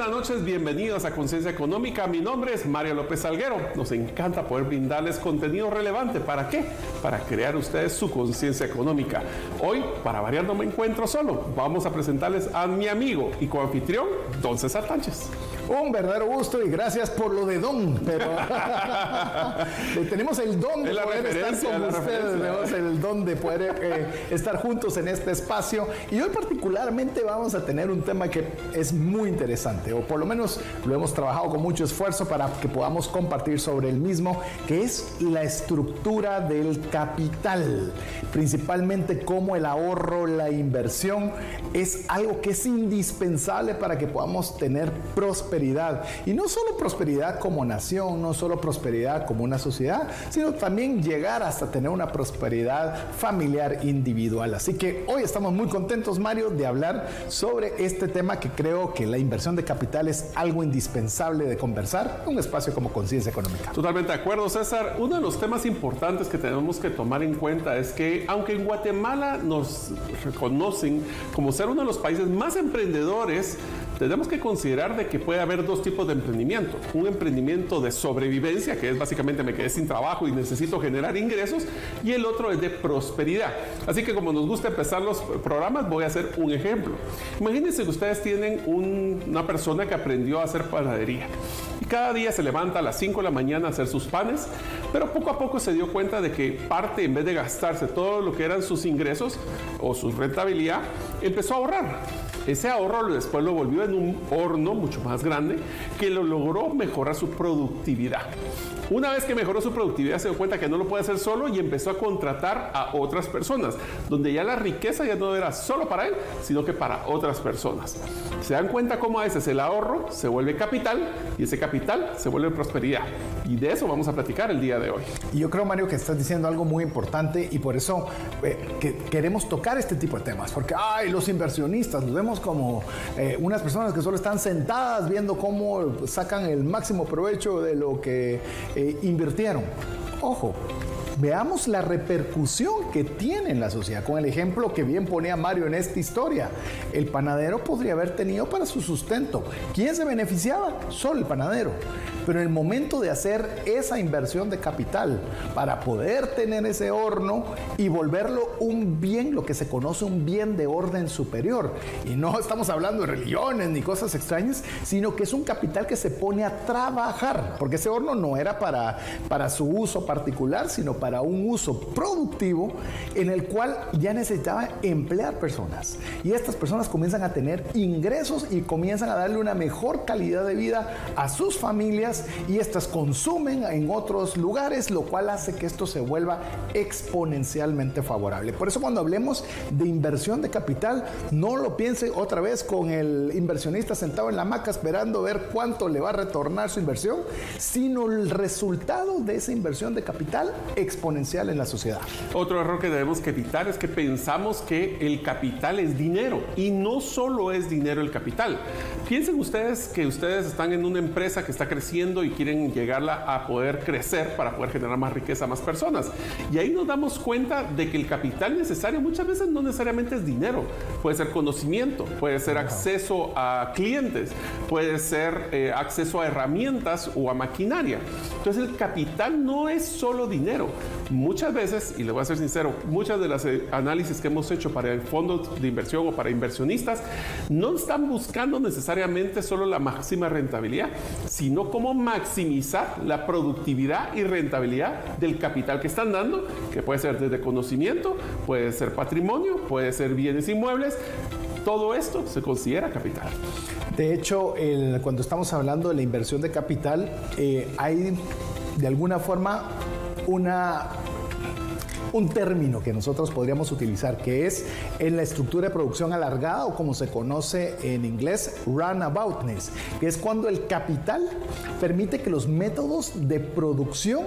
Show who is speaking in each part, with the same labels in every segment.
Speaker 1: buenas noches, bienvenidos a Conciencia Económica. Mi nombre es Mario López Salguero. Nos encanta poder brindarles contenido relevante. ¿Para qué? Para crear ustedes su conciencia económica. Hoy, para variar, no me encuentro solo. Vamos a presentarles a mi amigo y coanfitrión, don César Tánchez.
Speaker 2: Un verdadero gusto y gracias por lo de don, pero tenemos el don de poder estar con ustedes, tenemos el don de poder estar juntos en este espacio, y hoy particularmente vamos a tener un tema que es muy interesante, o por lo menos lo hemos trabajado con mucho esfuerzo para que podamos compartir sobre el mismo, que es la estructura del capital, principalmente cómo el ahorro, la inversión es algo que es indispensable para que podamos tener prosperidad. Y no solo prosperidad como nación, no solo prosperidad como una sociedad, sino también llegar hasta tener una prosperidad familiar individual. Así que hoy estamos muy contentos, Mario, de hablar sobre este tema, que creo que la inversión de capital es algo indispensable de conversar en un espacio como Conciencia Económica.
Speaker 1: Totalmente de acuerdo, César. Uno de los temas importantes que tenemos que tomar en cuenta es que, aunque en Guatemala nos reconocen como ser uno de los países más emprendedores, tenemos que considerar de que puede haber dos tipos de emprendimiento. Un emprendimiento de sobrevivencia, que es básicamente me quedé sin trabajo y necesito generar ingresos, y el otro es de prosperidad. Así que, como nos gusta empezar los programas, voy a hacer un ejemplo. Imagínense que ustedes tienen una persona que aprendió a hacer panadería. Y cada día se levanta a las 5 de la mañana a hacer sus panes, pero poco a poco se dio cuenta de que parte, en vez de gastarse todo lo que eran sus ingresos o su rentabilidad, empezó a ahorrar. Ese ahorro después lo volvió en un horno mucho más grande que lo logró mejorar su productividad. Una vez que mejoró su productividad, se dio cuenta que no lo puede hacer solo y empezó a contratar a otras personas, donde ya la riqueza ya no era solo para él, sino que para otras personas. Se dan cuenta cómo a veces el ahorro se vuelve capital y ese capital se vuelve prosperidad. Y de eso vamos a platicar el día de hoy.
Speaker 2: Y yo creo, Mario, que estás diciendo algo muy importante, y por eso que queremos tocar este tipo de temas, porque los inversionistas los vemos como unas personas que solo están sentadas viendo cómo sacan el máximo provecho de lo que invirtieron. Ojo, veamos la repercusión que tiene en la sociedad. Con el ejemplo que bien ponía Mario en esta historia, el panadero podría haber tenido para su sustento. ¿Quién se beneficiaba? Solo el panadero. Pero en el momento de hacer esa inversión de capital para poder tener ese horno y volverlo un bien, lo que se conoce un bien de orden superior, y no estamos hablando de religiones ni cosas extrañas, sino que es un capital que se pone a trabajar, porque ese horno no era para su uso particular, sino para un uso productivo, en el cual ya necesitaba emplear personas, y estas personas comienzan a tener ingresos y comienzan a darle una mejor calidad de vida a sus familias, y estas consumen en otros lugares, lo cual hace que esto se vuelva exponencialmente favorable. Por eso, cuando hablemos de inversión de capital, no lo piense otra vez con el inversionista sentado en la hamaca esperando ver cuánto le va a retornar su inversión, sino el resultado de esa inversión de capital exponencial en la sociedad.
Speaker 1: Otro error que debemos evitar es que pensamos que el capital es dinero, y no solo es dinero el capital. Piensen ustedes que ustedes están en una empresa que está creciendo y quieren llegarla a poder crecer para poder generar más riqueza a más personas. Y ahí nos damos cuenta de que el capital necesario muchas veces no necesariamente es dinero. Puede ser conocimiento, puede ser acceso a clientes, puede ser acceso a herramientas o a maquinaria. Entonces, el capital no es solo dinero. Muchas veces, y le voy a ser sincero, muchas de las análisis que hemos hecho para el fondo de inversión o para inversionistas no están buscando necesariamente solo la máxima rentabilidad, sino cómo maximizar la productividad y rentabilidad del capital que están dando, que puede ser desde conocimiento, puede ser patrimonio, puede ser bienes inmuebles. Todo esto se considera capital.
Speaker 2: De hecho, cuando estamos hablando de la inversión de capital, hay de alguna forma un término que nosotros podríamos utilizar, que es en la estructura de producción alargada, o como se conoce en inglés, runaboutness, que es cuando el capital permite que los métodos de producción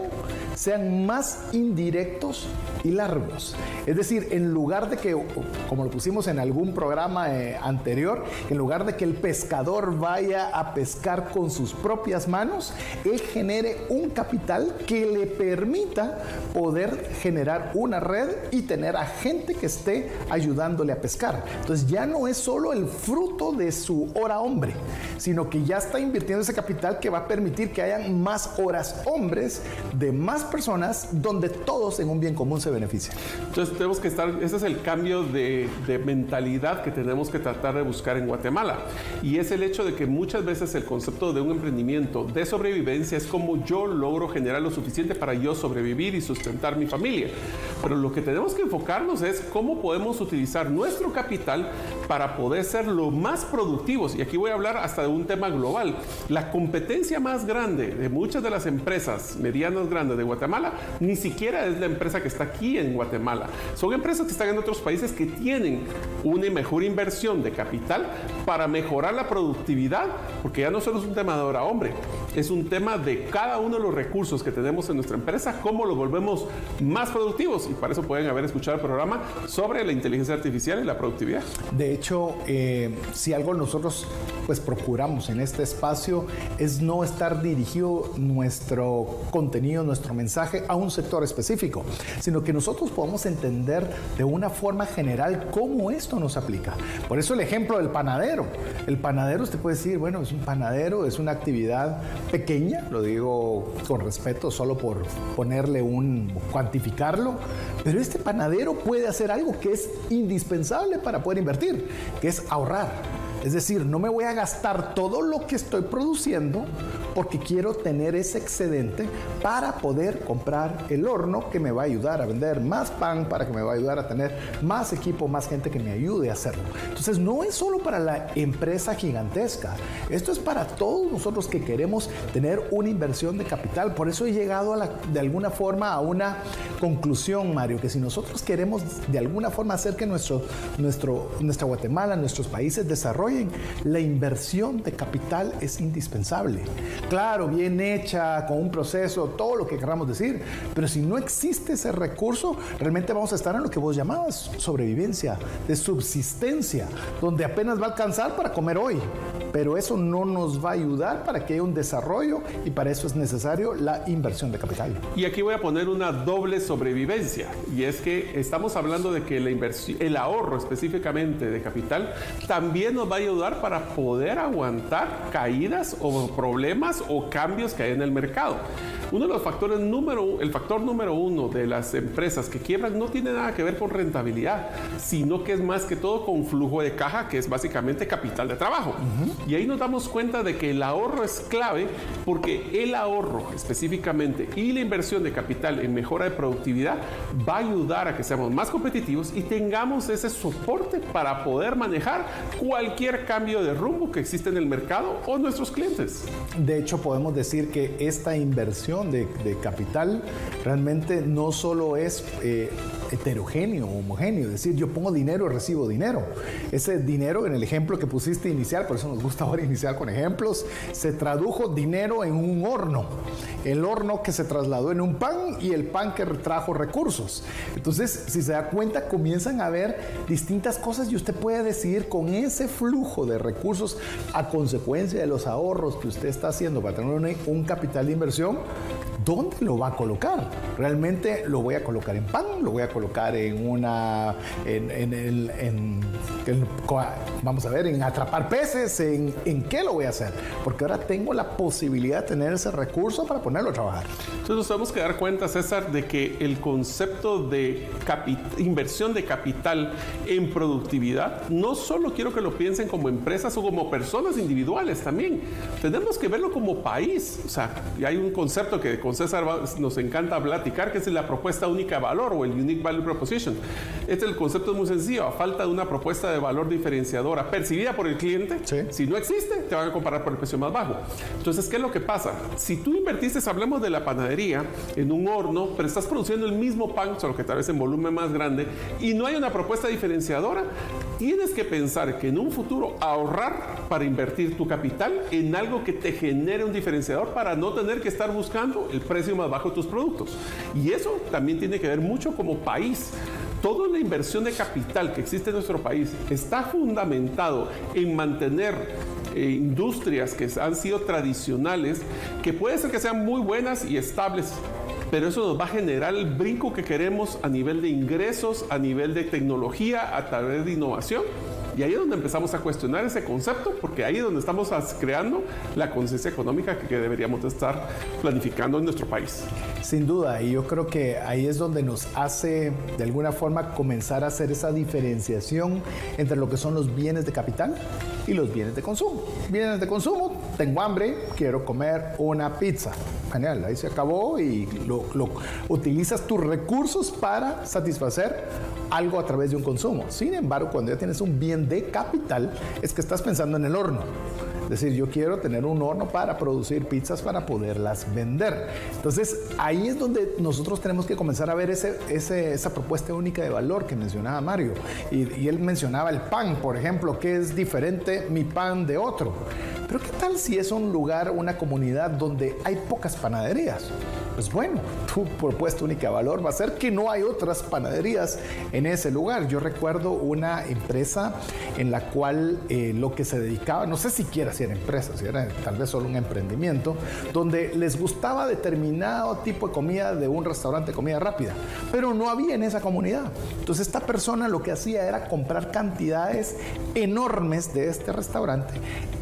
Speaker 2: sean más indirectos y largos. Es decir, en lugar de que, como lo pusimos en algún programa anterior, en lugar de que el pescador vaya a pescar con sus propias manos, él genere un capital que le permita poder generar una red y tener a gente que esté ayudándole a pescar. Entonces ya no es solo el fruto de su hora hombre, sino que ya está invirtiendo ese capital que va a permitir que hayan más horas hombres de más personas donde todos en un bien común se benefician.
Speaker 1: Entonces tenemos que estar, ese es el cambio de mentalidad que tenemos que tratar de buscar en Guatemala, y es el hecho de que muchas veces el concepto de un emprendimiento de sobrevivencia es como yo logro generar lo suficiente para yo sobrevivir y sustentar mi familia, pero lo que tenemos que enfocarnos es cómo podemos utilizar nuestro capital para poder ser lo más productivos, y aquí voy a hablar hasta de un tema global. La competencia más grande de muchas de las empresas medianas grandes de Guatemala ni siquiera es la empresa que está aquí en Guatemala, son empresas que están en otros países que tienen una mejor inversión de capital para mejorar la productividad, porque ya no solo es un tema de hora hombre, es un tema de cada uno de los recursos que tenemos en nuestra empresa, cómo los volvemos más productivos, y para eso pueden haber escuchado el programa sobre la inteligencia artificial y la productividad.
Speaker 2: De hecho, si algo nosotros pues procuramos en este espacio es no estar dirigido nuestro contenido, nuestro mensaje a un sector específico, sino que nosotros podamos entender de una forma general cómo esto nos aplica. Por eso el ejemplo del panadero. El panadero, usted puede decir, bueno, es un panadero, es una actividad pequeña, lo digo con respeto solo por cuantificarlo, pero este panadero puede hacer algo que es indispensable para poder invertir, que es ahorrar. Es decir, no me voy a gastar todo lo que estoy produciendo porque quiero tener ese excedente para poder comprar el horno que me va a ayudar a vender más pan, para que me va a ayudar a tener más equipo, más gente que me ayude a hacerlo. Entonces, no es solo para la empresa gigantesca. Esto es para todos nosotros que queremos tener una inversión de capital. Por eso he llegado de alguna forma a una conclusión, Mario, que si nosotros queremos de alguna forma hacer que nuestra Guatemala, nuestros países desarrollen, la inversión de capital es indispensable. Claro, bien hecha, con un proceso, todo lo que queramos decir, pero si no existe ese recurso, realmente vamos a estar en lo que vos llamabas sobrevivencia, de subsistencia, donde apenas va a alcanzar para comer hoy, pero eso no nos va a ayudar para que haya un desarrollo, y para eso es necesario la inversión de capital.
Speaker 1: Y aquí voy a poner una doble sobrevivencia, y es que estamos hablando de que la inversión, el ahorro específicamente de capital, también nos va a ayudar para poder aguantar caídas o problemas o cambios que hay en el mercado. Uno de los factores el factor número uno de las empresas que quiebran no tiene nada que ver con rentabilidad, sino que es más que todo con flujo de caja, que es básicamente capital de trabajo. Y ahí nos damos cuenta de que el ahorro es clave, porque el ahorro específicamente y la inversión de capital en mejora de productividad va a ayudar a que seamos más competitivos y tengamos ese soporte para poder manejar cualquier cambio de rumbo que existe en el mercado o nuestros clientes.
Speaker 2: De hecho, podemos decir que esta inversión de capital realmente no solo es heterogéneo, homogéneo, es decir, yo pongo dinero y recibo dinero. Ese dinero, en el ejemplo que pusiste inicial, por eso nos gusta ahora iniciar con ejemplos, se tradujo dinero en un horno, el horno que se trasladó en un pan y el pan que trajo recursos. Entonces, si se da cuenta, comienzan a haber distintas cosas y usted puede decidir con ese flujo de recursos a consecuencia de los ahorros que usted está haciendo para tener un capital de inversión, ¿dónde lo va a colocar? ¿Realmente lo voy a colocar en pan? ¿Lo voy a colocar vamos a ver, en atrapar peces? ¿En qué lo voy a hacer? Porque ahora tengo la posibilidad de tener ese recurso para ponerlo a trabajar.
Speaker 1: Entonces nos tenemos que dar cuenta, César, de que el concepto de inversión de capital en productividad, no solo quiero que lo piensen como empresas o como personas individuales también. Tenemos que verlo como país. O sea, hay un concepto que con César nos encanta platicar, que es la propuesta única de valor o el Unique Value Proposition. El concepto es muy sencillo. A falta de una propuesta de valor diferenciadora percibida por el cliente, sí, si no existe, te van a comparar por el precio más bajo. Entonces, ¿qué es lo que pasa? Si tú invertiste, hablemos de la panadería, en un horno, pero estás produciendo el mismo pan, solo que tal vez en volumen más grande, y no hay una propuesta diferenciadora, tienes que pensar que en un futuro ahorrar para invertir tu capital en algo que te genere un diferenciador para no tener que estar buscando el el precio más bajo de tus productos. Y eso también tiene que ver mucho como país. Toda la inversión de capital que existe en nuestro país está fundamentado en mantener industrias que han sido tradicionales, que puede ser que sean muy buenas y estables, pero eso nos va a generar el brinco que queremos a nivel de ingresos, a nivel de tecnología, a través de innovación. Y ahí es donde empezamos a cuestionar ese concepto, porque ahí es donde estamos creando la conciencia económica que deberíamos de estar planificando en nuestro país.
Speaker 2: Sin duda, y yo creo que ahí es donde nos hace de alguna forma comenzar a hacer esa diferenciación entre lo que son los bienes de capital y los bienes de consumo. Bienes de consumo, tengo hambre, quiero comer una pizza. Genial, ahí se acabó y utilizas tus recursos para satisfacer algo a través de un consumo. Sin embargo, cuando ya tienes un bien de capital, es que estás pensando en el horno. Es decir, yo quiero tener un horno para producir pizzas para poderlas vender. Entonces, ahí es donde nosotros tenemos que comenzar a ver esa propuesta única de valor que mencionaba Mario. Y él mencionaba el pan, por ejemplo, que es diferente mi pan de otro. Pero ¿qué tal si es un lugar, una comunidad donde hay pocas panaderías? Pues bueno, tu propuesta única de valor va a ser que no hay otras panaderías en ese lugar. Yo recuerdo una empresa en la cual lo que se dedicaba, no sé siquiera si era empresa, si era tal vez solo un emprendimiento, donde les gustaba determinado tipo de comida de un restaurante de comida rápida, pero no había en esa comunidad. Entonces esta persona lo que hacía era comprar cantidades enormes de este restaurante,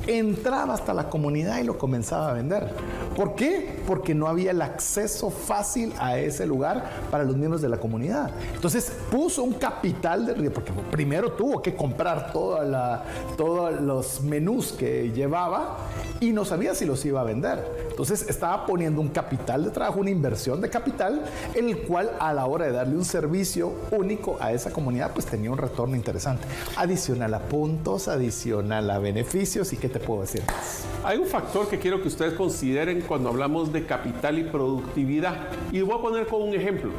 Speaker 2: entraba hasta la comunidad y lo comenzaba a vender. ¿Por qué? Porque no había el acceso fácil a ese lugar para los miembros de la comunidad. Entonces puso un capital de riesgo, porque primero tuvo que comprar todos los menús que llevaba y no sabía si los iba a vender. Entonces estaba poniendo un capital de trabajo, una inversión de capital, el cual a la hora de darle un servicio único a esa comunidad, pues tenía un retorno interesante. Adicional a puntos, adicional a beneficios, ¿y qué te puedo decir más?
Speaker 1: Hay un factor que quiero que ustedes consideren cuando hablamos de capital y productividad. Y voy a poner como un ejemplo.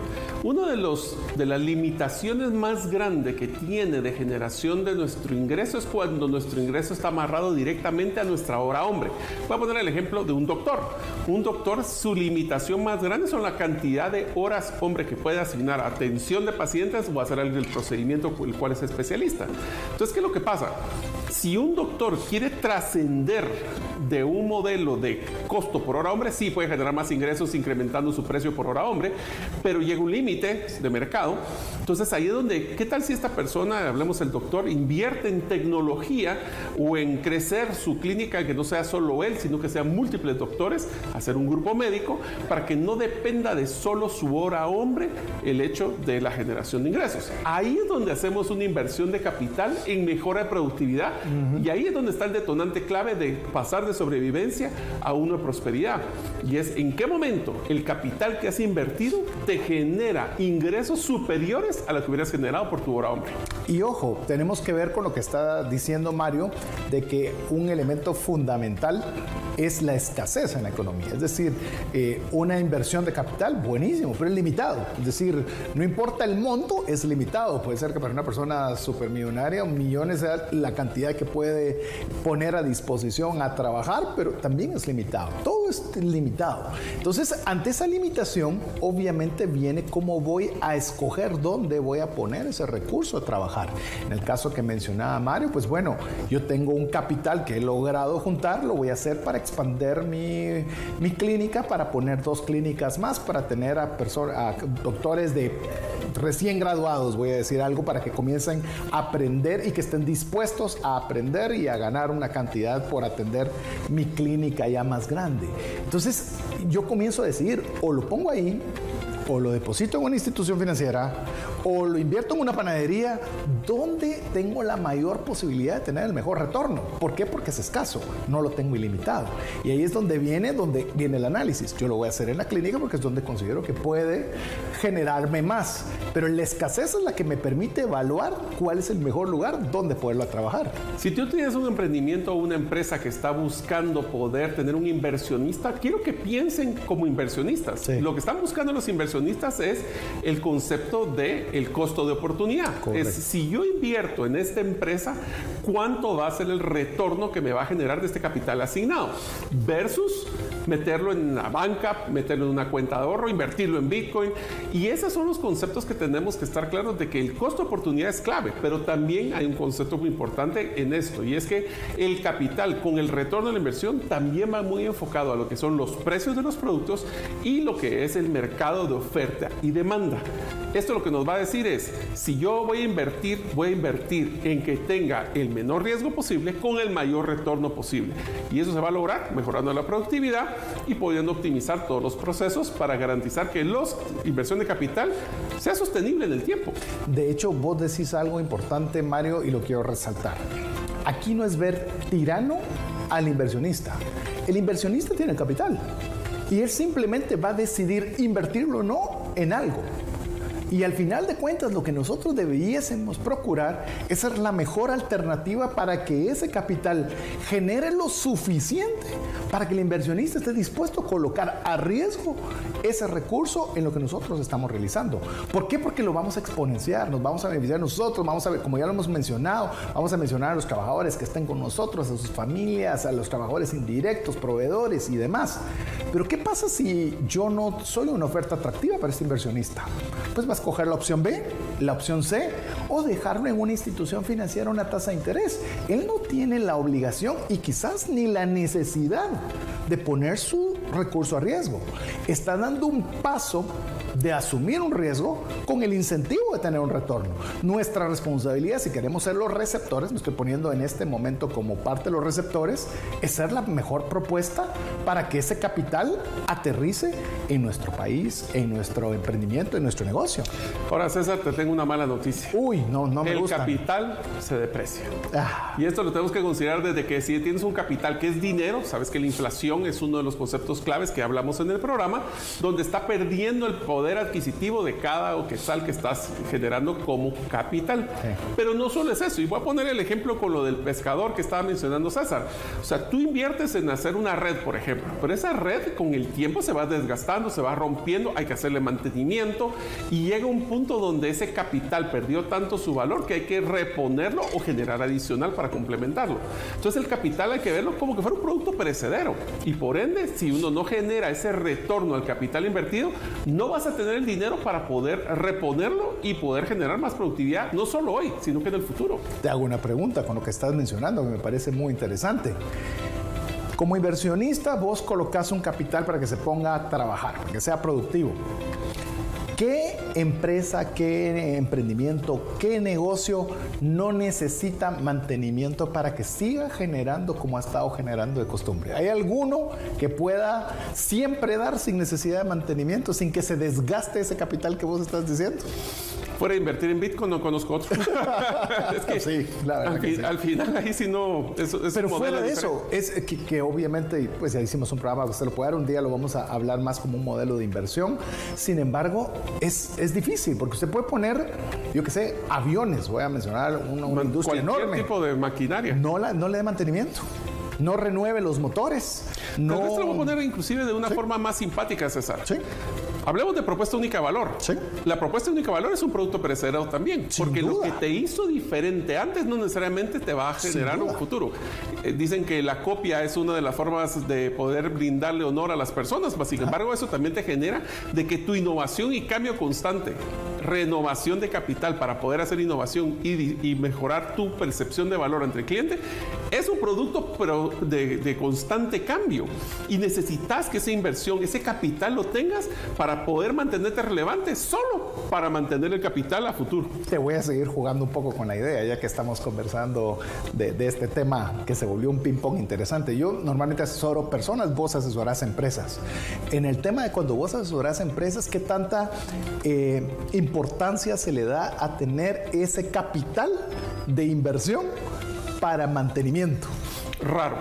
Speaker 1: Una de las limitaciones más grandes que tiene de generación de nuestro ingreso es cuando nuestro ingreso está amarrado directamente a nuestra hora hombre. Voy a poner el ejemplo de un doctor. Un doctor, su limitación más grande son la cantidad de horas hombre que puede asignar a atención de pacientes o hacer el procedimiento el cual es especialista. Entonces, ¿qué es lo que pasa? Si un doctor quiere trascender de un modelo de costo por hora hombre, sí puede generar más ingresos incrementando su precio por hora hombre, pero llega un límite de mercado. Entonces ahí es donde, ¿qué tal si esta persona, hablemos del doctor, invierte en tecnología o en crecer su clínica, que no sea solo él, sino que sean múltiples doctores, hacer un grupo médico para que no dependa de solo su hora hombre el hecho de la generación de ingresos? Ahí es donde hacemos una inversión de capital en mejora de productividad. Y ahí es donde está el detonante clave de pasar de sobrevivencia a uno de prosperidad. Y es en qué momento el capital que has invertido te genera ingresos superiores a los que hubieras generado por tu hora hombre.
Speaker 2: Y ojo, tenemos que ver con lo que está diciendo Mario, de que un elemento fundamental es la escasez en la economía. Es decir, una inversión de capital, buenísimo, pero es limitado. Es decir, no importa el monto, es limitado. Puede ser que para una persona supermillonaria, millones sea la cantidad que puede poner a disposición a trabajar, pero también es limitado. Todo es limitado. Entonces, ante esa limitación, obviamente viene cómo voy a escoger dónde voy a poner ese recurso a trabajar. En el caso que mencionaba Mario, pues bueno, yo tengo un capital que he logrado juntar, lo voy a hacer para expandir mi clínica, para poner 2 clínicas más, para tener a doctores de recién graduados, voy a decir algo, para que comiencen a aprender y que estén dispuestos a aprender y a ganar una cantidad por atender mi clínica ya más grande. Entonces yo comienzo a decidir, o lo pongo ahí, o lo deposito en una institución financiera, o lo invierto en una panadería, donde tengo la mayor posibilidad de tener el mejor retorno. ¿Por qué? Porque es escaso, no lo tengo ilimitado. Y ahí es donde viene el análisis. Yo lo voy a hacer en la clínica porque es donde considero que puede generarme más. Pero la escasez es la que me permite evaluar cuál es el mejor lugar donde poderlo trabajar.
Speaker 1: Si tú tienes un emprendimiento o una empresa que está buscando poder tener un inversionista, quiero que piensen como inversionistas. Sí. Lo que están buscando los inversionistas es el concepto de el costo de oportunidad. Correcto. Es, si yo invierto en esta empresa, ¿cuánto va a ser el retorno que me va a generar de este capital asignado? Versus meterlo en la banca, meterlo en una cuenta de ahorro, invertirlo en Bitcoin. Y esos son los conceptos que tenemos que estar claros de que el costo de oportunidad es clave, pero también hay un concepto muy importante en esto, y es que el capital con el retorno de la inversión también va muy enfocado a lo que son los precios de los productos y lo que es el mercado de oferta y demanda. Esto lo que nos va a decir es, si yo voy a invertir en que tenga el menor riesgo posible con el mayor retorno posible. Y eso se va a lograr mejorando la productividad y pudiendo optimizar todos los procesos para garantizar que la inversión de capital sea sostenible en el tiempo.
Speaker 2: De hecho, vos decís algo importante, Mario, y lo quiero resaltar. Aquí no es ver tirano al inversionista. El inversionista tiene el capital y él simplemente va a decidir invertirlo o no en algo. Y al final de cuentas, lo que nosotros debiésemos procurar es ser la mejor alternativa para que ese capital genere lo suficiente para que el inversionista esté dispuesto a colocar a riesgo ese recurso en lo que nosotros estamos realizando. ¿Por qué? Porque lo vamos a exponenciar, nos vamos a beneficiar nosotros, vamos a ver, como ya lo hemos mencionado, vamos a mencionar a los trabajadores que estén con nosotros, a sus familias, a los trabajadores indirectos, proveedores y demás. Pero ¿qué pasa si yo no soy una oferta atractiva para este inversionista? Pues vas a escoger la opción B, la opción C, o dejarlo en una institución financiera a una tasa de interés. Él no tiene la obligación y quizás ni la necesidad de poner su recurso a riesgo. Está dando un paso de asumir un riesgo con el incentivo de tener un retorno. Nuestra responsabilidad, si queremos ser los receptores, me estoy poniendo en este momento como parte de los receptores, es ser la mejor propuesta para que ese capital aterrice en nuestro país, en nuestro emprendimiento, en nuestro negocio.
Speaker 1: Ahora, César, te tengo una mala noticia.
Speaker 2: Uy, no me gusta.
Speaker 1: El capital se deprecia. Y esto lo tenemos que considerar desde que si tienes un capital que es dinero, sabes que la inflación es uno de los conceptos claves que hablamos en el programa, donde está perdiendo el poder adquisitivo de cada quetzal que estás generando como capital. Sí. Pero no solo es eso, y voy a poner el ejemplo con lo del pescador que estaba mencionando César. O sea, tú inviertes en hacer una red, por ejemplo, pero esa red con el tiempo se va desgastando, se va rompiendo, hay que hacerle mantenimiento y llega un punto donde ese capital perdió tanto su valor que hay que reponerlo o generar adicional para complementarlo. Entonces el capital hay que verlo como que fuera un producto perecedero y por ende, si uno no genera ese retorno al capital invertido, no vas a tener el dinero para poder reponerlo y poder generar más productividad, no solo hoy, sino que en el futuro.
Speaker 2: Te hago una pregunta con lo que estás mencionando, que me parece muy interesante. Como inversionista, vos colocás un capital para que se ponga a trabajar, para que sea productivo. ¿Qué empresa, qué emprendimiento, qué negocio no necesita mantenimiento para que siga generando como ha estado generando de costumbre? ¿Hay alguno que pueda siempre dar sin necesidad de mantenimiento, sin que se desgaste ese capital que vos estás diciendo?
Speaker 1: Fuera de invertir en Bitcoin, no conozco otro. Es que
Speaker 2: sí, la verdad que sí.
Speaker 1: Al final ahí sí no...
Speaker 2: Pero fuera de eso, es que obviamente, pues ya hicimos un programa, usted lo puede dar, un día lo vamos a hablar más como un modelo de inversión. Sin embargo, es difícil, porque usted puede poner, yo qué sé, aviones, voy a mencionar una industria enorme.
Speaker 1: Cualquier tipo de maquinaria.
Speaker 2: No le dé mantenimiento. No renueve los motores. No...
Speaker 1: Tal vez te lo voy a poner inclusive de una forma más simpática, César.
Speaker 2: Sí.
Speaker 1: Hablemos de propuesta única de valor.
Speaker 2: Sí.
Speaker 1: La propuesta única de valor es un producto perecedero también.
Speaker 2: Sin
Speaker 1: porque
Speaker 2: duda.
Speaker 1: Lo que te hizo diferente antes no necesariamente te va a generar un futuro. Dicen que la copia es una de las formas de poder brindarle honor a las personas, mas sin embargo eso también te genera de que tu innovación y cambio constante, renovación de capital para poder hacer innovación y mejorar tu percepción de valor ante el cliente, es un producto pero de constante cambio. Y necesitas que esa inversión, ese capital lo tengas para poder mantenerte relevante, solo para mantener el capital a futuro.
Speaker 2: Te voy a seguir jugando un poco con la idea, ya que estamos conversando de este tema que se volvió un ping-pong interesante. Yo normalmente asesoro personas, vos asesorás empresas. En el tema de cuando vos asesorás empresas, ¿qué tanta importancia se le da a tener ese capital de inversión para mantenimiento?
Speaker 1: Raro.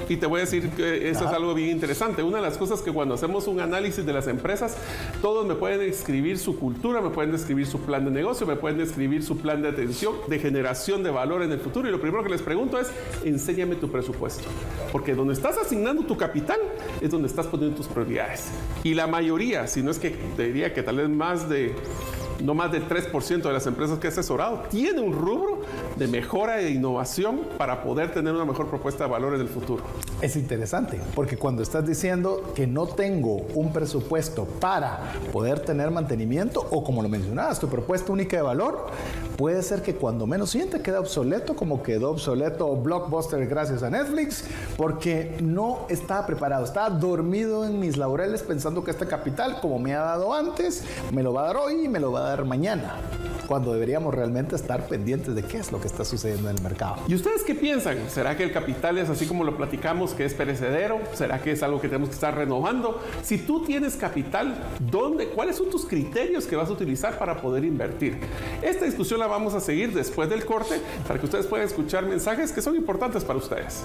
Speaker 1: Y te voy a decir que eso es algo bien interesante. Una de las cosas que cuando hacemos un análisis de las empresas, todos me pueden describir su cultura, me pueden describir su plan de negocio, me pueden describir su plan de atención, de generación de valor en el futuro. Y lo primero que les pregunto es, enséñame tu presupuesto. Porque donde estás asignando tu capital es donde estás poniendo tus prioridades. Y la mayoría, si no es que te diría que tal vez no más del 3% de las empresas que he asesorado tiene un rubro de mejora e innovación para poder tener una mejor propuesta de valor en el futuro.
Speaker 2: Es interesante, porque cuando estás diciendo que no tengo un presupuesto para poder tener mantenimiento, o como lo mencionabas, tu propuesta única de valor, puede ser que cuando menos siente queda obsoleto, como quedó obsoleto Blockbuster gracias a Netflix, porque no estaba preparado, estaba dormido en mis laureles pensando que este capital, como me ha dado antes, me lo va a dar hoy y me lo va a dar mañana, cuando deberíamos realmente estar pendientes de qué es lo que está sucediendo en el mercado.
Speaker 1: ¿Y ustedes qué piensan? ¿Será que el capital es así como lo platicamos, que es perecedero? ¿Será que es algo que tenemos que estar renovando? Si tú tienes capital, ¿cuáles son tus criterios que vas a utilizar para poder invertir? Esta discusión la vamos a seguir después del corte para que ustedes puedan escuchar mensajes que son importantes para ustedes.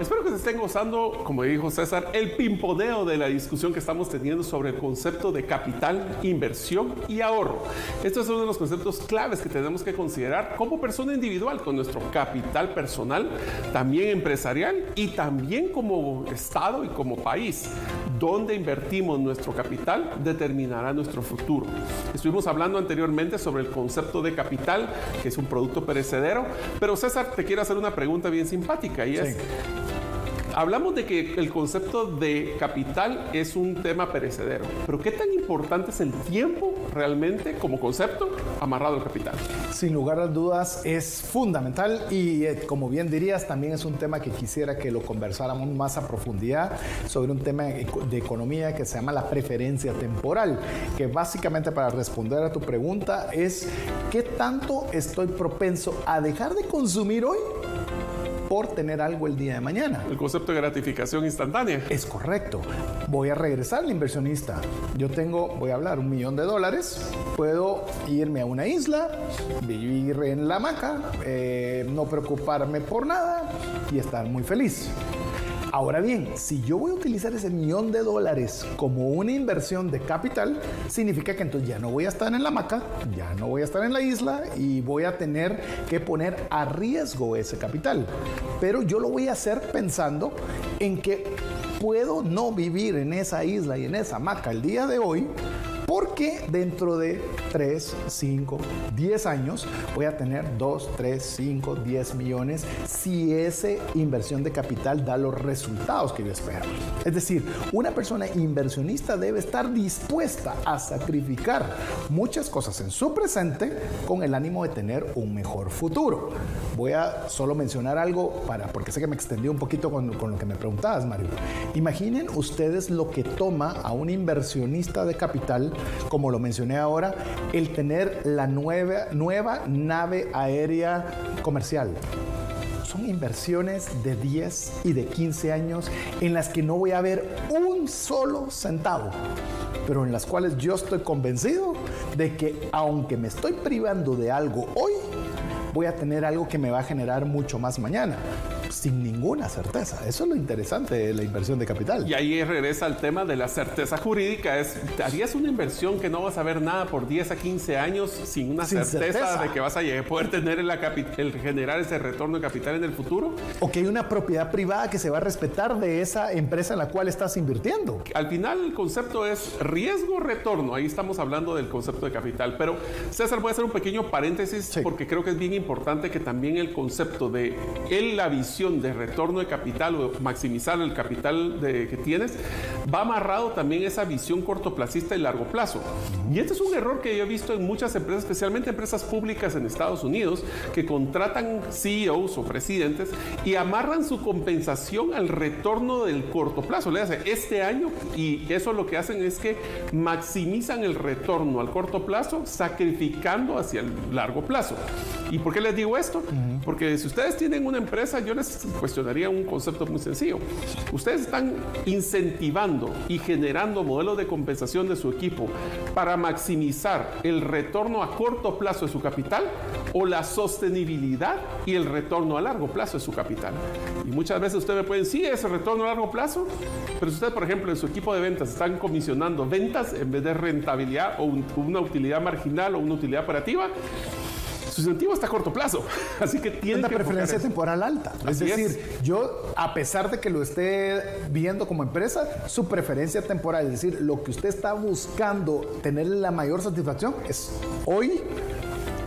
Speaker 1: Espero que se estén gozando, como dijo César, el pimponeo de la discusión que estamos teniendo sobre el concepto de capital, inversión y ahorro. Esto es uno de los conceptos claves que tenemos que considerar como persona individual, con nuestro capital personal, también empresarial y también como Estado y como país. Donde invertimos nuestro capital determinará nuestro futuro. Estuvimos hablando anteriormente sobre el concepto de capital, que es un producto perecedero, pero César, te quiero hacer una pregunta bien simpática y es... Hablamos de que el concepto de capital es un tema perecedero, pero ¿qué tan importante es el tiempo realmente como concepto amarrado al capital?
Speaker 2: Sin lugar a dudas es fundamental y como bien dirías, también es un tema que quisiera que lo conversáramos más a profundidad sobre un tema de economía que se llama la preferencia temporal, que básicamente para responder a tu pregunta es ¿qué tanto estoy propenso a dejar de consumir hoy por tener algo el día de mañana?
Speaker 1: El concepto de gratificación instantánea.
Speaker 2: Es correcto. Voy a regresar al inversionista. Yo voy a hablar, $1 millón. Puedo irme a una isla, vivir en la hamaca, no preocuparme por nada y estar muy feliz. Ahora bien, si yo voy a utilizar ese $1 millón como una inversión de capital, significa que entonces ya no voy a estar en la hamaca, ya no voy a estar en la isla y voy a tener que poner a riesgo ese capital. Pero yo lo voy a hacer pensando en que puedo no vivir en esa isla y en esa hamaca el día de hoy, porque dentro de 3, 5, 10 años voy a tener 2, 3, 5, 10 millones si esa inversión de capital da los resultados que yo espero. Es decir, una persona inversionista debe estar dispuesta a sacrificar muchas cosas en su presente con el ánimo de tener un mejor futuro. Voy a solo mencionar algo porque sé que me extendí un poquito con lo que me preguntabas, Mario. Imaginen ustedes lo que toma a un inversionista de capital, como lo mencioné ahora, el tener la nueva nave aérea comercial. Son inversiones de 10 y de 15 años en las que no voy a ver un solo centavo, pero en las cuales yo estoy convencido de que aunque me estoy privando de algo hoy, voy a tener algo que me va a generar mucho más mañana, sin ninguna certeza. Eso es lo interesante de la inversión de capital.
Speaker 1: Y ahí regresa al tema de la certeza jurídica. ¿Harías una inversión que no vas a ver nada por 10 a 15 años sin una certeza de que vas a poder tener el generar ese retorno de capital en el futuro?
Speaker 2: O que hay una propiedad privada que se va a respetar de esa empresa en la cual estás invirtiendo.
Speaker 1: Al final el concepto es riesgo-retorno. Ahí estamos hablando del concepto de capital. Pero César, voy a hacer un pequeño paréntesis porque creo que es bien importante que también el concepto de la visión de retorno de capital o maximizar el capital que tienes, va amarrado también a esa visión cortoplacista y largo plazo. Y este es un error que yo he visto en muchas empresas, especialmente empresas públicas en Estados Unidos, que contratan CEOs o presidentes y amarran su compensación al retorno del corto plazo. Le hacen este año y eso lo que hacen es que maximizan el retorno al corto plazo, sacrificando hacia el largo plazo. ¿Y por qué les digo esto? Porque si ustedes tienen una empresa, yo les cuestionaría un concepto muy sencillo. Ustedes están incentivando y generando modelos de compensación de su equipo para maximizar el retorno a corto plazo de su capital o la sostenibilidad y el retorno a largo plazo de su capital. Y muchas veces ustedes me pueden decir, sí, ese retorno a largo plazo, pero si ustedes, por ejemplo, en su equipo de ventas están comisionando ventas en vez de rentabilidad o una utilidad marginal o una utilidad operativa, su incentivo está a corto plazo, así que tiene
Speaker 2: una preferencia temporal alta. Es decir, yo, a pesar de que lo esté viendo como empresa, su preferencia temporal, es decir, lo que usted está buscando tener la mayor satisfacción es hoy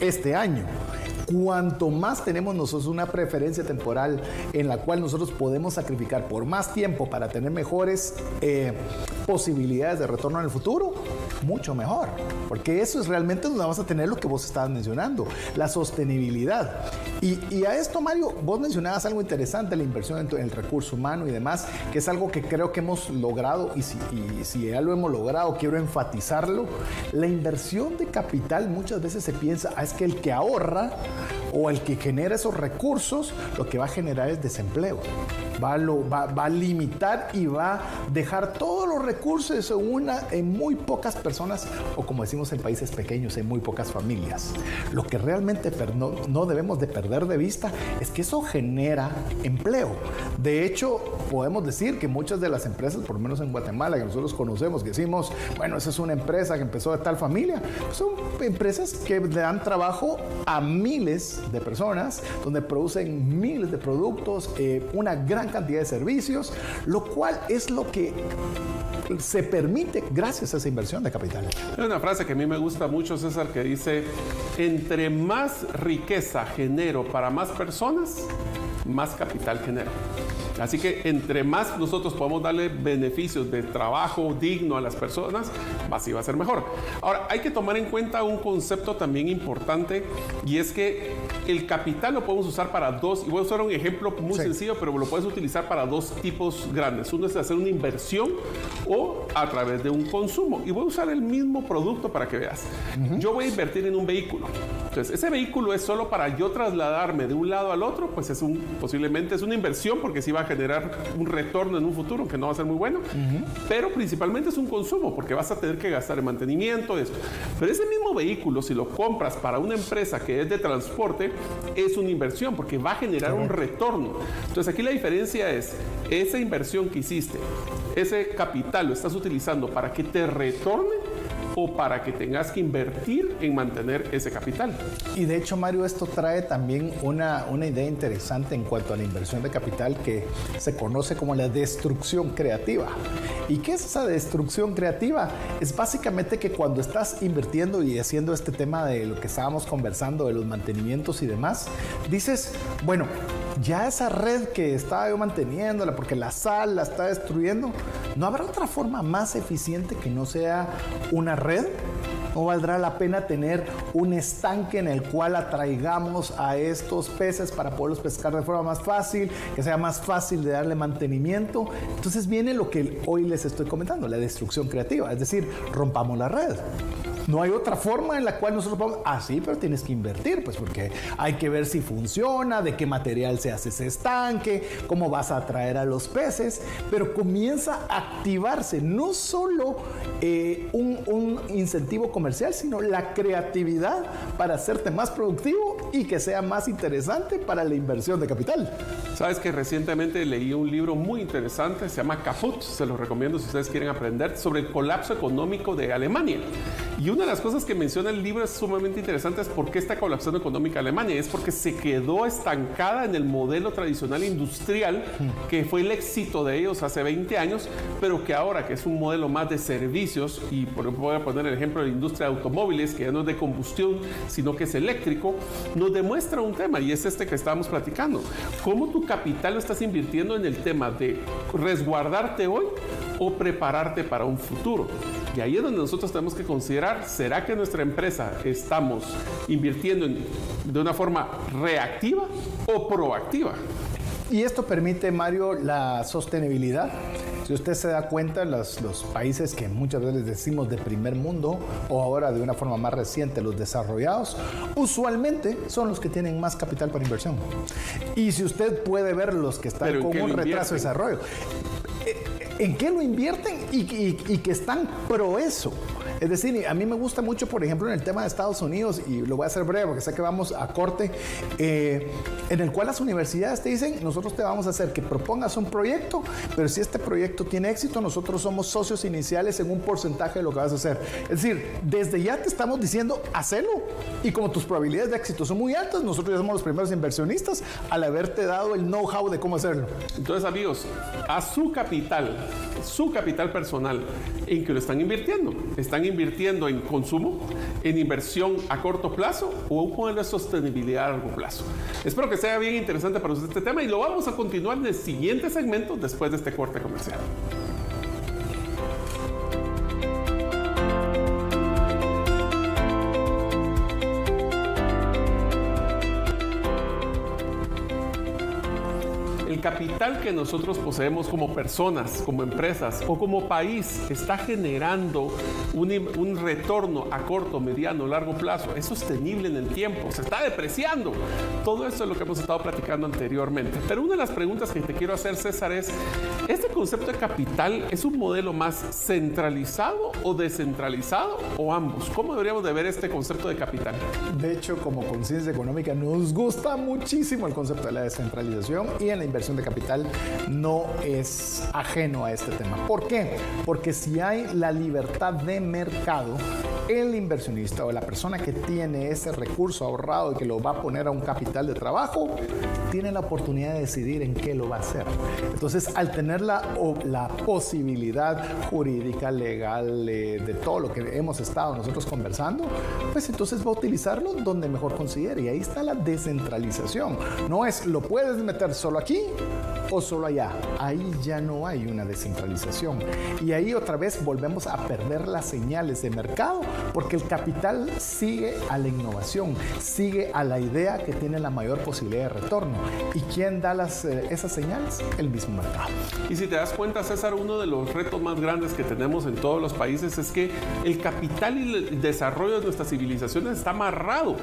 Speaker 2: este año. Cuanto más tenemos nosotros una preferencia temporal en la cual nosotros podemos sacrificar por más tiempo para tener mejores posibilidades de retorno en el futuro, mucho mejor. Porque eso es realmente donde vamos a tener lo que vos estabas mencionando, la sostenibilidad. Y a esto, Mario, vos mencionabas algo interesante, la inversión en el recurso humano y demás, que es algo que creo que hemos logrado, y si ya lo hemos logrado, quiero enfatizarlo. La inversión de capital muchas veces se piensa, es que el que ahorra o el que genera esos recursos, lo que va a generar es desempleo. Va a limitar y va a dejar todos los recursos en muy pocas personas, o como decimos en países pequeños, en muy pocas familias. Lo que realmente no debemos de perder de vista es que eso genera empleo. De hecho, podemos decir que muchas de las empresas, por lo menos en Guatemala, que nosotros conocemos, que decimos, bueno, esa es una empresa que empezó de tal familia, pues son empresas que le dan trabajo a miles de personas, donde producen miles de productos, una gran cantidad de servicios, lo cual es lo que se permite gracias a esa inversión de capital.
Speaker 1: Hay una frase que a mí me gusta mucho, César, que dice: entre más riqueza genero para más personas, más capital genero. Así que entre más nosotros podamos darle beneficios de trabajo digno a las personas, así va a ser mejor. Ahora, hay que tomar en cuenta un concepto también importante, y es que el capital lo podemos usar para dos, y voy a usar un ejemplo muy sencillo, pero lo puedes utilizar para dos tipos grandes. Uno es hacer una inversión o a través de un consumo. Y voy a usar el mismo producto para que veas. Yo voy a invertir en un vehículo. Entonces, ese vehículo es solo para yo trasladarme de un lado al otro, pues posiblemente es una inversión, porque sí va a generar un retorno en un futuro que no va a ser muy bueno, pero principalmente es un consumo, porque vas a tener que gastar en mantenimiento, eso. Pero ese mismo vehículo, si lo compras para una empresa que es de transporte, es una inversión, porque va a generar un retorno. Entonces, aquí la diferencia es, esa inversión que hiciste, ese capital lo estás utilizando para que te retorne, o para que tengas que invertir en mantener ese capital.
Speaker 2: Y de hecho, Mario, esto trae también una idea interesante en cuanto a la inversión de capital, que se conoce como la destrucción creativa. ¿Y qué es esa destrucción creativa? Es básicamente que cuando estás invirtiendo y haciendo este tema de lo que estábamos conversando, de los mantenimientos y demás, dices, bueno, ya esa red que estaba yo manteniéndola porque la sal la está destruyendo, ¿no habrá otra forma más eficiente que no sea una red? ¿No valdrá la pena tener un estanque en el cual atraigamos a estos peces para poderlos pescar de forma más fácil, que sea más fácil de darle mantenimiento? Entonces viene lo que hoy les estoy comentando, la destrucción creativa, es decir, rompamos la red. No hay otra forma en la cual nosotros podemos... sí, pero tienes que invertir, pues, porque hay que ver si funciona, de qué material se hace ese estanque, cómo vas a atraer a los peces, pero comienza a activarse no solo un incentivo comercial, sino la creatividad para hacerte más productivo y que sea más interesante para la inversión de capital.
Speaker 1: Sabes que recientemente leí un libro muy interesante, se llama Kaput, se los recomiendo si ustedes quieren aprender, sobre el colapso económico de Alemania. Y una de las cosas que menciona el libro es sumamente interesante, es por qué está colapsando económica Alemania. Es porque se quedó estancada en el modelo tradicional industrial, que fue el éxito de ellos hace 20 años, pero que ahora, que es un modelo más de servicios, y por ejemplo voy a poner el ejemplo de la industria de automóviles, que ya no es de combustión, sino que es eléctrico, nos demuestra un tema, y es este que estábamos platicando. ¿Cómo tu capital lo estás invirtiendo en el tema de resguardarte hoy o prepararte para un futuro? Y ahí es donde nosotros tenemos que considerar, ¿será que nuestra empresa estamos invirtiendo de una forma reactiva o proactiva?
Speaker 2: Y esto permite, Mario, la sostenibilidad. Si usted se da cuenta, los países que muchas veces decimos de primer mundo, o ahora de una forma más reciente los desarrollados, usualmente son los que tienen más capital para inversión. Y si usted puede ver los que están con un retraso de desarrollo, ¿en qué lo invierten y que están pro eso? Es decir, a mí me gusta mucho, por ejemplo, en el tema de Estados Unidos, y lo voy a hacer breve porque sé que vamos a corte, en el cual las universidades te dicen, nosotros te vamos a hacer que propongas un proyecto, pero si este proyecto tiene éxito, nosotros somos socios iniciales en un porcentaje de lo que vas a hacer. Es decir, desde ya te estamos diciendo, hacelo. Y como tus probabilidades de éxito son muy altas, nosotros ya somos los primeros inversionistas al haberte dado el know-how de cómo hacerlo.
Speaker 1: Entonces, amigos, a su capital, su capital personal, ¿en qué lo están invirtiendo? ¿Están invirtiendo en consumo, en inversión a corto plazo o un modelo de sostenibilidad a largo plazo? Espero que sea bien interesante para usted este tema y lo vamos a continuar en el siguiente segmento después de este corte comercial. El capital que nosotros poseemos como personas, como empresas o como país está generando un retorno a corto, mediano, largo plazo. Es sostenible en el tiempo, se está depreciando. Todo eso es lo que hemos estado platicando anteriormente. Pero una de las preguntas que te quiero hacer, César, es: ¿este concepto de capital es un modelo más centralizado o descentralizado o ambos? ¿Cómo deberíamos de ver este concepto de capital?
Speaker 2: De hecho, como conciencia económica nos gusta muchísimo el concepto de la descentralización, y en la inversión de capital no es ajeno a este tema. ¿Por qué? Porque si hay la libertad de mercado, el inversionista o la persona que tiene ese recurso ahorrado y que lo va a poner a un capital de trabajo, tiene la oportunidad de decidir en qué lo va a hacer. Entonces, al tener la posibilidad jurídica, legal, de todo lo que hemos estado nosotros conversando, pues entonces va a utilizarlo donde mejor considere. Y ahí está la descentralización. No es lo puedes meter solo aquí o solo allá. Ahí ya no hay una descentralización. Y ahí otra vez volvemos a perder las señales de mercado, porque el capital sigue a la innovación, sigue a la idea que tiene la mayor posibilidad de retorno. ¿Y quién da esas señales? El mismo mercado.
Speaker 1: Y si te das cuenta, César, uno de los retos más grandes que tenemos en todos los países es que el capital y el desarrollo de nuestras civilizaciones está amarrado.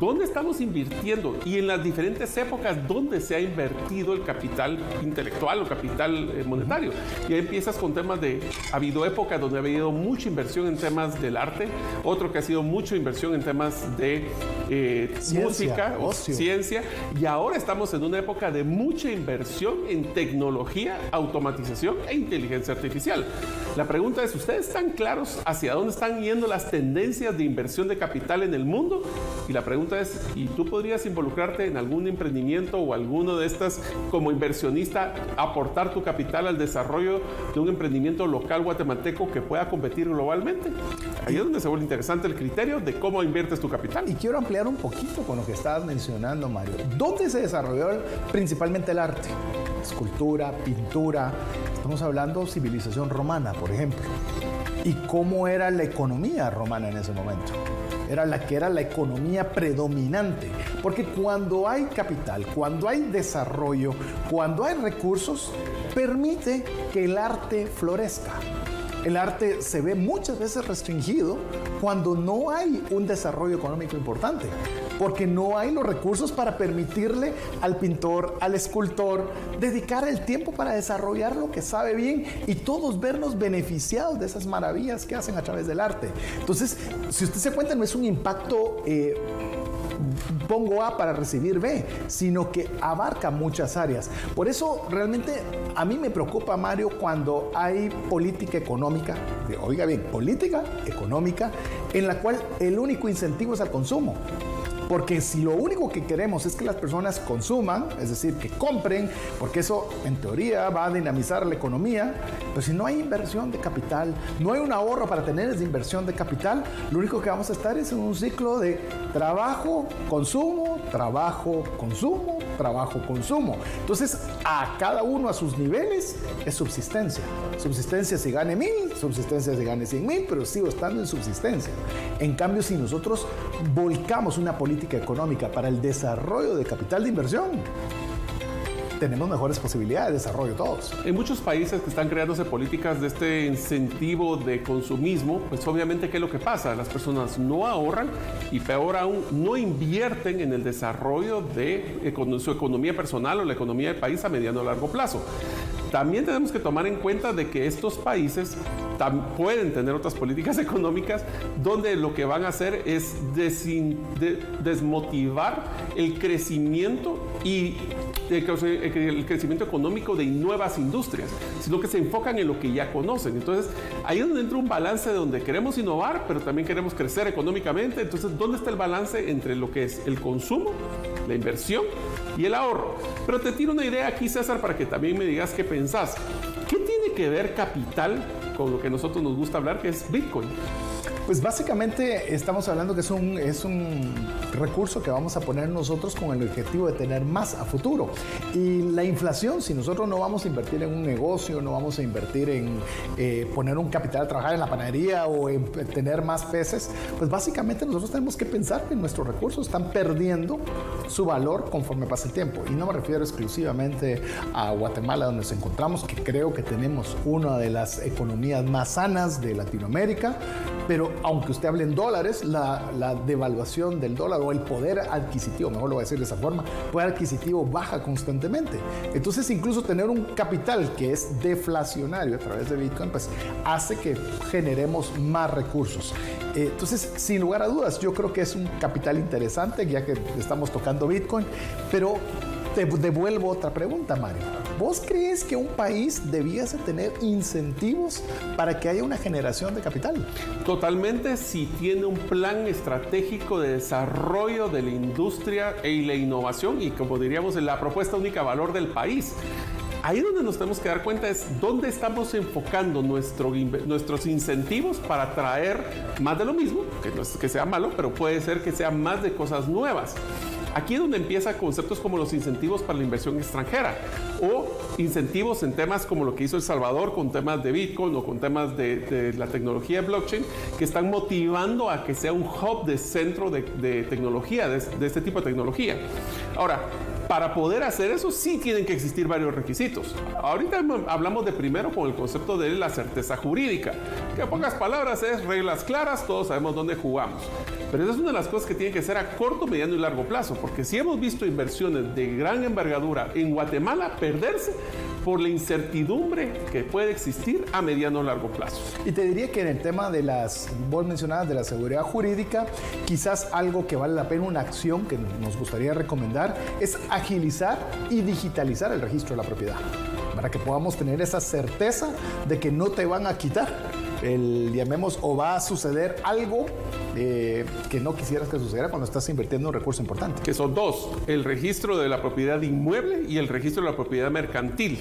Speaker 1: ¿Dónde estamos invirtiendo? Y en las diferentes épocas, ¿dónde se ha invertido el capital intelectual o capital monetario? Y ahí empiezas con temas de... Ha habido épocas donde ha habido mucha inversión en temas del arte, otro que ha sido mucha inversión en temas de música, ocio, ciencia, y ahora estamos en una época de mucha inversión en tecnología, automatización e inteligencia artificial. La pregunta es, ¿ustedes están claros hacia dónde están yendo las tendencias de inversión de capital en el mundo? Y la pregunta es, ¿y tú podrías involucrarte en algún emprendimiento o alguno de estas como inversionista, aportar tu capital al desarrollo de un emprendimiento local guatemalteco que pueda competir globalmente? Ahí es donde se vuelve interesante el criterio de cómo inviertes tu capital.
Speaker 2: Y quiero ampliar un poquito con lo que estabas mencionando, Mario. ¿Dónde se desarrolló principalmente el arte? Escultura, pintura. Estamos hablando de civilización romana, por ejemplo. ¿Y cómo era la economía romana en ese momento? Era la economía predominante. Porque cuando hay capital, cuando hay desarrollo, cuando hay recursos, permite que el arte florezca. El arte se ve muchas veces restringido cuando no hay un desarrollo económico importante, porque no hay los recursos para permitirle al pintor, al escultor, dedicar el tiempo para desarrollar lo que sabe bien y todos vernos beneficiados de esas maravillas que hacen a través del arte. Entonces, si usted se cuenta, no es un impacto pongo A para recibir B, sino que abarca muchas áreas. Por eso realmente a mí me preocupa, Mario, cuando hay política económica, oiga bien, política económica en la cual el único incentivo es al consumo. Porque si lo único que queremos es que las personas consuman, es decir, que compren, porque eso en teoría va a dinamizar la economía, pero si no hay inversión de capital, no hay un ahorro para tener esa inversión de capital, lo único que vamos a estar es en un ciclo de trabajo, consumo, trabajo, consumo, trabajo, consumo. Entonces, a cada uno a sus niveles es subsistencia. Subsistencia si gane 1000, subsistencia si gane 100,000, pero sigo estando en subsistencia. En cambio, si nosotros volcamos una política económica para el desarrollo de capital de inversión, tenemos mejores posibilidades de desarrollo todos.
Speaker 1: En muchos países que están creándose políticas de este incentivo de consumismo, pues obviamente, ¿qué es lo que pasa? Las personas no ahorran y peor aún, no invierten en el desarrollo de su economía personal o la economía del país a mediano o largo plazo. También tenemos que tomar en cuenta de que estos países pueden tener otras políticas económicas donde lo que van a hacer es desmotivar el crecimiento y el crecimiento económico de nuevas industrias, sino que se enfocan en lo que ya conocen. Entonces, ahí es donde entra un balance de donde queremos innovar, pero también queremos crecer económicamente. Entonces, ¿dónde está el balance entre lo que es el consumo, la inversión y el ahorro? Pero te tiro una idea aquí, César, para que también me digas qué pensás. ¿Qué tiene que ver capital con lo que a nosotros nos gusta hablar, que es Bitcoin?
Speaker 2: Pues básicamente estamos hablando que es un recurso que vamos a poner nosotros con el objetivo de tener más a futuro. Y la inflación, si nosotros no vamos a invertir en un negocio, no vamos a invertir en poner un capital a trabajar en la panadería o en tener más peces, pues básicamente nosotros tenemos que pensar que nuestros recursos están perdiendo su valor conforme pasa el tiempo. Y no me refiero exclusivamente a Guatemala, donde nos encontramos, que creo que tenemos una de las economías más sanas de Latinoamérica, pero aunque usted hable en dólares, la devaluación del dólar o el poder adquisitivo, mejor lo voy a decir de esa forma, el poder adquisitivo baja constantemente. Entonces, incluso tener un capital que es deflacionario a través de Bitcoin, pues hace que generemos más recursos. Entonces, sin lugar a dudas, yo creo que es un capital interesante, ya que estamos tocando Bitcoin, pero te devuelvo otra pregunta, Mario. ¿Vos crees que un país debiese tener incentivos para que haya una generación de capital?
Speaker 1: Totalmente, si tiene un plan estratégico de desarrollo de la industria y la innovación y, como diríamos, la propuesta única valor del país. Ahí donde nos tenemos que dar cuenta es dónde estamos enfocando nuestros incentivos para traer más de lo mismo, que no es que sea malo, pero puede ser que sea más de cosas nuevas. Aquí es donde empiezan conceptos como los incentivos para la inversión extranjera o incentivos en temas como lo que hizo El Salvador con temas de Bitcoin o con temas de la tecnología blockchain, que están motivando a que sea un hub de centro de tecnología, de este tipo de tecnología. Ahora, para poder hacer eso sí tienen que existir varios requisitos. Ahorita hablamos de primero con el concepto de la certeza jurídica, que en pocas palabras es reglas claras, todos sabemos dónde jugamos. Pero esa es una de las cosas que tiene que ser a corto, mediano y largo plazo, porque si hemos visto inversiones de gran envergadura en Guatemala perderse por la incertidumbre que puede existir a mediano o largo plazo.
Speaker 2: Y te diría que en el tema de vos mencionabas de la seguridad jurídica, quizás algo que vale la pena, una acción que nos gustaría recomendar, es agilizar y digitalizar el registro de la propiedad, para que podamos tener esa certeza de que no te van a quitar o va a suceder algo que no quisieras que sucediera cuando estás invirtiendo un recurso importante.
Speaker 1: Que son dos: el registro de la propiedad inmueble y el registro de la propiedad mercantil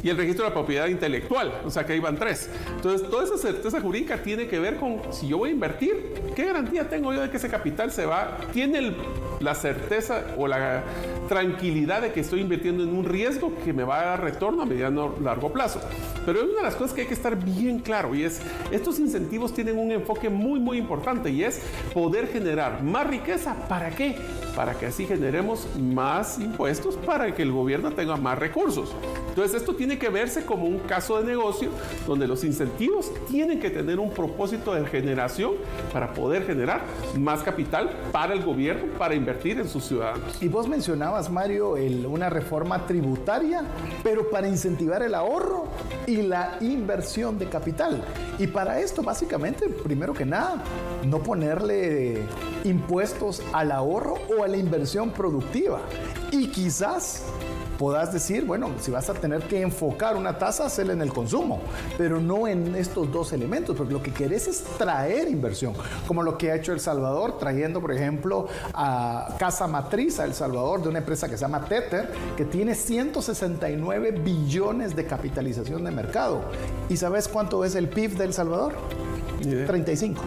Speaker 1: y el registro de la propiedad intelectual, o sea que ahí van tres. Entonces, toda esa certeza jurídica tiene que ver con si yo voy a invertir, ¿qué garantía tengo yo de que ese capital se va? ¿Tiene la certeza o la tranquilidad de que estoy invirtiendo en un riesgo que me va a dar retorno a mediano o largo plazo? Pero es una de las cosas que hay que estar bien claro, y es, estos incentivos tienen un enfoque muy, muy importante, y es poder generar más riqueza. ¿Para qué? Para que así generemos más impuestos, para que el gobierno tenga más recursos. Entonces, esto tiene que verse como un caso de negocio donde los incentivos tienen que tener un propósito de generación para poder generar más capital para el gobierno, para invertir en sus ciudadanos.
Speaker 2: Y vos mencionabas, Mario, una reforma tributaria, pero para incentivar el ahorro y la inversión de capital. Y para esto, básicamente, primero que nada, no ponerle impuestos al ahorro o a la inversión productiva. Y quizás podás decir, bueno, si vas a tener que enfocar una tasa, hacerla en el consumo, pero no en estos dos elementos, porque lo que querés es traer inversión, como lo que ha hecho El Salvador, trayendo, por ejemplo, a casa matriz a El Salvador de una empresa que se llama Tether, que tiene 169 billones de capitalización de mercado. ¿Y sabes cuánto es el PIB de El Salvador? 35.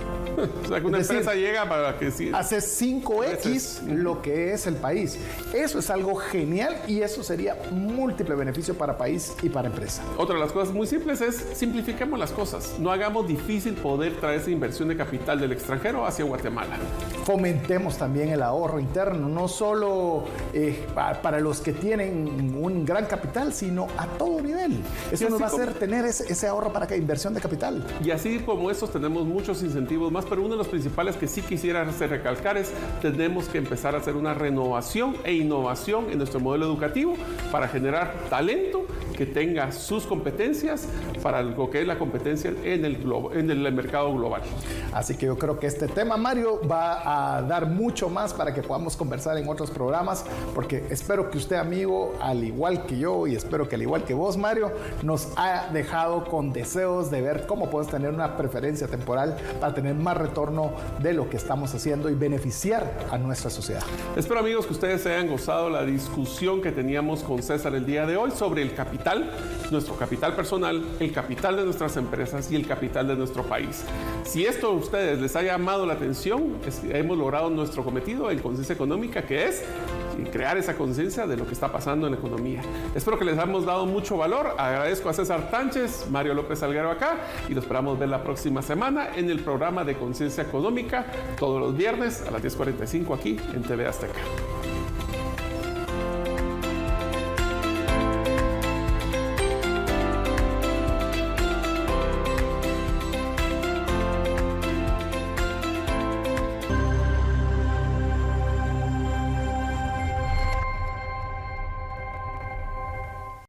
Speaker 1: O sea, que una empresa llega para que sí,
Speaker 2: hace 5x lo que es el país. Eso es algo genial y eso sería múltiple beneficio para país y para empresa.
Speaker 1: Otra de las cosas muy simples es simplifiquemos las cosas. No hagamos difícil poder traer esa inversión de capital del extranjero hacia Guatemala.
Speaker 2: Fomentemos también el ahorro interno, no solo para los que tienen un gran capital, sino a todo nivel. Eso nos va a hacer tener ese ahorro para que inversión de capital.
Speaker 1: Y así como estos tenemos muchos incentivos más, pero uno de los principales que sí quisiera recalcar es tenemos que empezar a hacer una renovación e innovación en nuestro modelo educativo para generar talento que tenga sus competencias para lo que es la competencia en el mercado global.
Speaker 2: Así que yo creo que este tema, Mario, va a dar mucho más para que podamos conversar en otros programas, porque espero que usted, amigo, al igual que yo, y espero que al igual que vos, Mario, nos haya dejado con deseos de ver cómo puedes tener una preferencia temporal para tener más retorno de lo que estamos haciendo y beneficiar a nuestra sociedad.
Speaker 1: Espero, amigos, que ustedes hayan gozado la discusión que teníamos con César el día de hoy sobre el capital capital, nuestro capital personal, el capital de nuestras empresas y el capital de nuestro país. Si esto a ustedes les ha llamado la atención, hemos logrado nuestro cometido en Conciencia Económica, que es crear esa conciencia de lo que está pasando en la economía. Espero que les hayamos dado mucho valor. Agradezco a César Tánchez, Mario López Salguero acá, y los esperamos ver la próxima semana en el programa de Conciencia Económica, todos los viernes a las 10:45 aquí en TV Azteca.